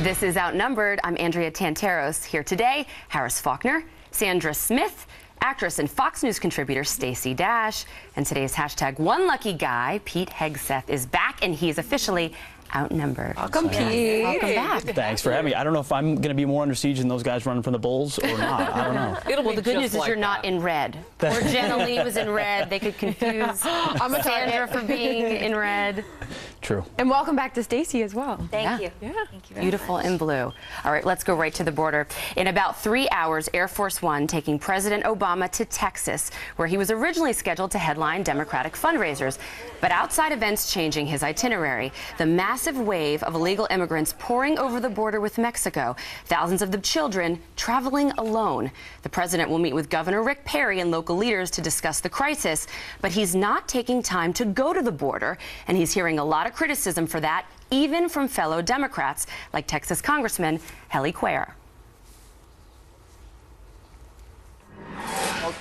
This is Outnumbered. I'm Andrea Tanteros. Here today, Harris Faulkner, Sandra Smith, actress and Fox News contributor Stacey Dash, and today's hashtag One Lucky Guy, Pete Hegseth, is back, and he is officially outnumbered. Welcome, Pete. Welcome back. Thanks for having me. I don't know if I'm going to be more under siege than those guys running from the Bulls or not. I don't know. Well, the good news is you're not in red. Or Jenna Lee was in red. They could confuse Sandra for being in red. True. And welcome back to Stacey as well. Thank you. Yeah. Thank you very Beautiful much. in blue. All right, let's go right to the border. In about 3 hours, Air Force One taking President Obama to Texas, where he was originally scheduled to headline Democratic fundraisers. But outside events changing his itinerary, the massive wave of illegal immigrants pouring over the border with Mexico, thousands of the children traveling alone. The president will meet with Governor Rick Perry and local leaders to discuss the crisis, but he's not taking time to go to the border, and he's hearing a lot of criticism for that, even from fellow Democrats like Texas Congressman Heli Cuellar.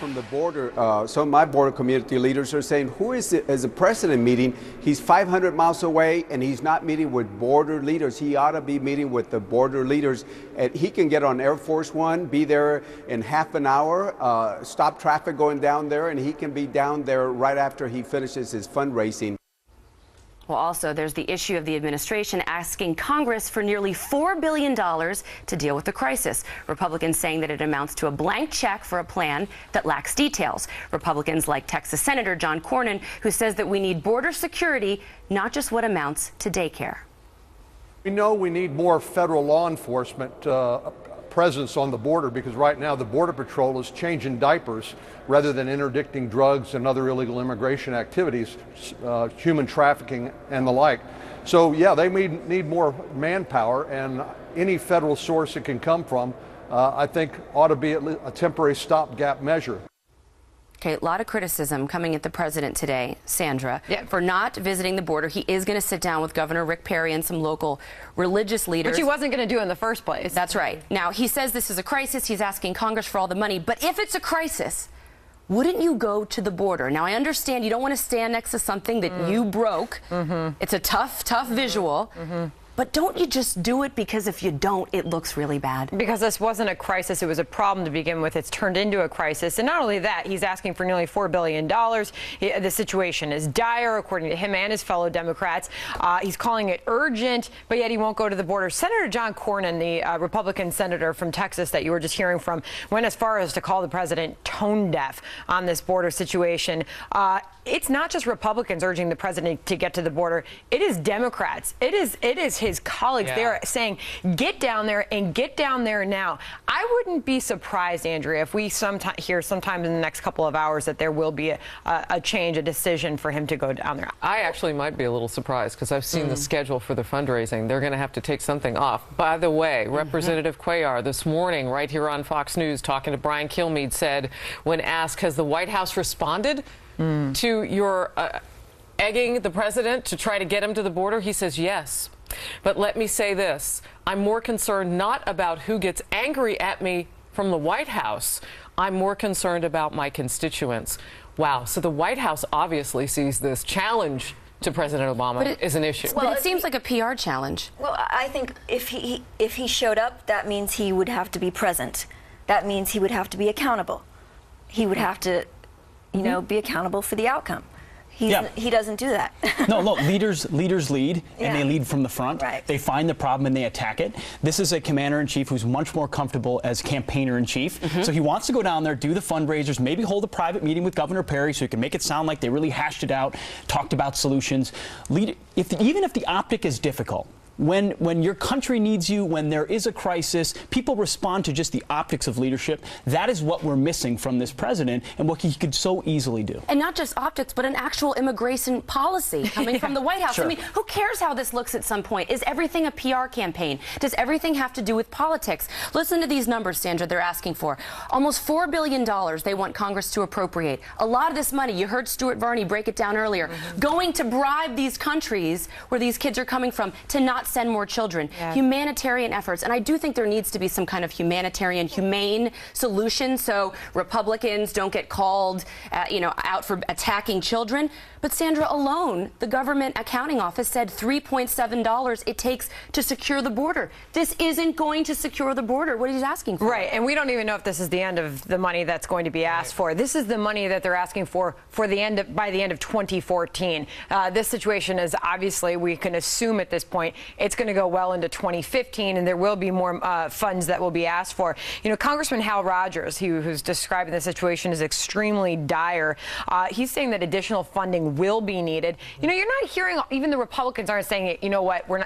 From the border, some of my border community leaders are saying, who is the president meeting? He's 500 miles away and he's not meeting with border leaders. He ought to be meeting with the border leaders. And he can get on Air Force One, be there in half an hour, stop traffic going down there, and he can be down there right after he finishes his fundraising. Well, also, there's the issue of the administration asking Congress for nearly $4 billion to deal with the crisis. Republicans saying that it amounts to a blank check for a plan that lacks details. Republicans like Texas Senator John Cornyn, who says that we need border security, not just what amounts to daycare. We know we need more federal law enforcement presence on the border, because right now the Border Patrol is changing diapers rather than interdicting drugs and other illegal immigration activities, human trafficking and the like. So yeah, they need more manpower, and any federal source it can come from, I think ought to be a temporary stopgap measure. Okay, a lot of criticism coming at the president today, Sandra, for not visiting the border. He is going to sit down with Governor Rick Perry and some local religious leaders. Which he wasn't going to do in the first place. That's right. Now, he says this is a crisis. He's asking Congress for all the money. But if it's a crisis, wouldn't you go to the border? Now, I understand you don't want to stand next to something that you broke. It's a tough visual. But don't you just do it, because if you don't, it looks really bad? Because this wasn't a crisis. It was a problem to begin with. It's turned into a crisis. And not only that, he's asking for nearly $4 billion. The situation is dire, according to him and his fellow Democrats. He's calling it urgent, but yet he won't go to the border. Senator John Cornyn, the Republican senator from Texas that you were just hearing from, went as far as to call the president tone deaf on this border situation. It's not just Republicans urging the president to get to the border. It is Democrats. It is his colleagues. Yeah. They're saying, get down there and get down there now. I wouldn't be surprised, Andrea, if we hear sometime in the next couple of hours that there will be a change, a decision for him to go down there. I actually might be a little surprised, because I've seen the schedule for the fundraising. They're going to have to take something off. By the way, Representative Cuellar this morning right here on Fox News talking to Brian Kilmeade said, when asked, has the White House responded to your egging the president to try to get him to the border? He says yes. But let me say this. I'm more concerned not about who gets angry at me from the White House. I'm more concerned about my constituents. Wow. So the White House obviously sees this challenge to President Obama as an issue. Well, it seems like a PR challenge. Well, I think if he showed up, that means he would have to be present. That means he would have to be accountable. He would have to, you know, be accountable for the outcome. He doesn't do that. No, look, leaders lead, and they lead from the front. Right. They find the problem and they attack it. This is a commander-in-chief who's much more comfortable as campaigner-in-chief. So he wants to go down there, do the fundraisers, maybe hold a private meeting with Governor Perry so he can make it sound like they really hashed it out, talked about solutions. Even if the optic is difficult, when your country needs you, when there is a crisis, people respond to just the optics of leadership. That is what we're missing from this president, and what he could so easily do. And not just optics, but an actual immigration policy coming from the White House. Sure. I mean, who cares how this looks at some point? Is everything a PR campaign? Does everything have to do with politics? Listen to these numbers, Sandra, they're asking for. Almost $4 billion they want Congress to appropriate. A lot of this money, you heard Stuart Varney break it down earlier, going to bribe these countries where these kids are coming from to not send more children. Yeah. Humanitarian efforts. And I do think there needs to be some kind of humanitarian, humane solution so Republicans don't get called, out for attacking children. But Sandra, alone, the government accounting office said $3.7 it takes to secure the border. This isn't going to secure the border. What he's asking for. Right, and we don't even know if this is the end of the money that's going to be asked for. This is the money that they're asking for by the end of 2014. This situation is obviously, we can assume at this point, it's going to go well into 2015, and there will be more funds that will be asked for. Congressman Hal Rogers, who's describing the situation as extremely dire, he's saying that additional funding will be needed. You're not hearing, even the Republicans aren't saying,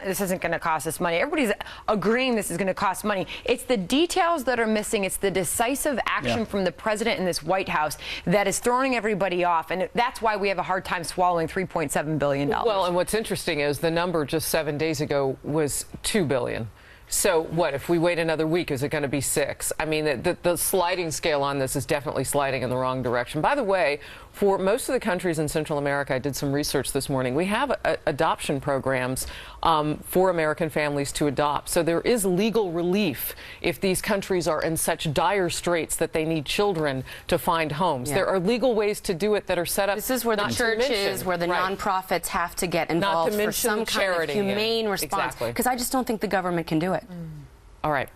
this isn't going to cost us money. Everybody's agreeing this is going to cost money. It's the details that are missing. It's the decisive action from the president in this White House that is throwing everybody off, and that's why we have a hard time swallowing $3.7 billion. Well, and what's interesting is the number just 7 days ago was $2 billion. So what, if we wait another week, is it going to be 6? I mean, the sliding scale on this is definitely sliding in the wrong direction. By the way, for most of the countries in Central America, I did some research this morning, we have adoption programs for American families to adopt. So there is legal relief if these countries are in such dire straits that they need children to find homes. Yeah. There are legal ways to do it that are set up. This is where the churches, where the nonprofits have to get involved for some kind of humane response. Because I just don't think the government can do it. All right.